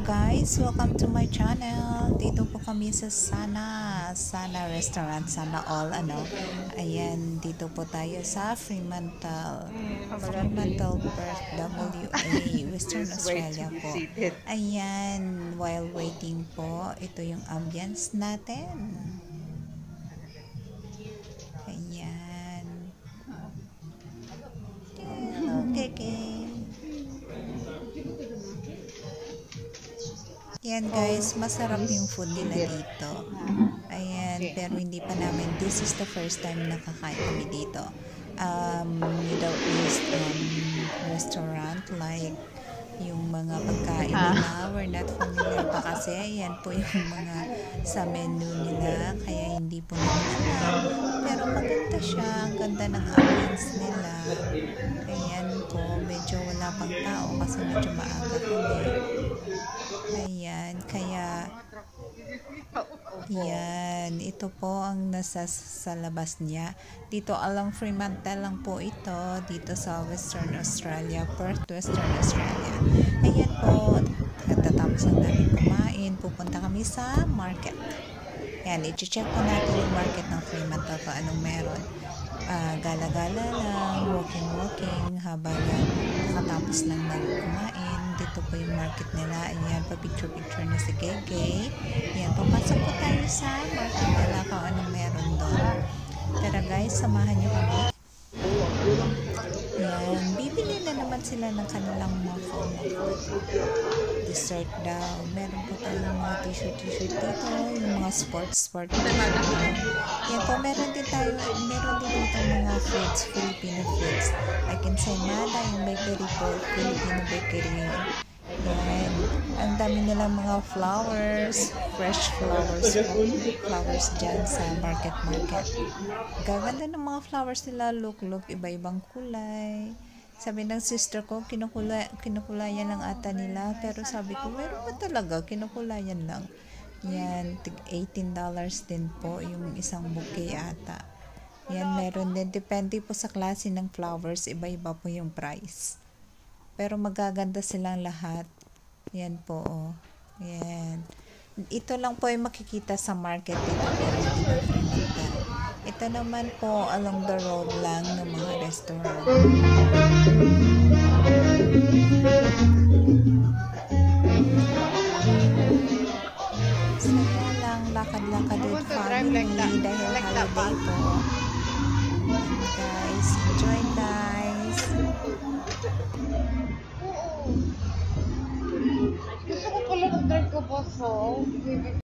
guys, welcome to my channel. Dito po kami sa Sana Restaurant, Sana All Ayan, dito po tayo sa Fremantle, Perth, WA, Western Australia po. Ayan, while waiting po, ito yung ambience natin. Ayan. Okay. Yan guys, masarap yung food nila dito. Ayan, pero hindi pa namin, this is the first time nakakain kami dito. Middle East restaurant, like yung mga pagkain nila, we're not familiar pa kasi. Ayan po yung mga sa menu nila, kaya hindi po namin alam. Pero maganda siya, ang ganda ng ambience nila. Ayan po, medyo wala pang tao kasi medyo maaga kami. Ayan, kaya yan, ito po ang nasa sa labas niya. Dito along Fremantle lang po ito, dito sa Western Australia, Perth, Western Australia. Ayan po, tatapos na namin kumain, pupunta kami sa market. Ayan, i-check po natin yung market ng Fremantle kung anong meron. Gala-gala lang, walking habang nakatapos lang kumain. Dito po yung market nila. Ayan, pa-picture na si Gege. Ayan, papasok po tayo sa market nila kung anong meron doon. Tara guys, samahan nyo kami. Ayan, bibili na naman sila ng kanilang mga dessert daw. Meron po tayong mga t-shirt dito, yung mga sports. Yan po, meron din dito mga foods, Filipino foods. Like ensaymada, yung bakery po, Filipino bakery. Yan, ang dami nilang mga flowers, fresh flowers dyan sa market. Gaganda ng mga flowers nila, look, iba-ibang kulay. Sabi ng sister ko, kinukulayan lang ata nila. Pero sabi ko, meron ba talaga? Kinukulayan lang. Yan, $18 din po yung isang bouquet ata. Yan, meron din. Depende po sa klase ng flowers. Iba-iba po yung price. Pero magaganda silang lahat. Yan po, oh. Yan. Ito lang po yung makikita sa market dito. Ito naman po along the road lang ng mga restaurant. Saya lang, lakad-lakad with family dahil holiday po. And guys, enjoy guys. Gusto ko pala mag-drive ko po, so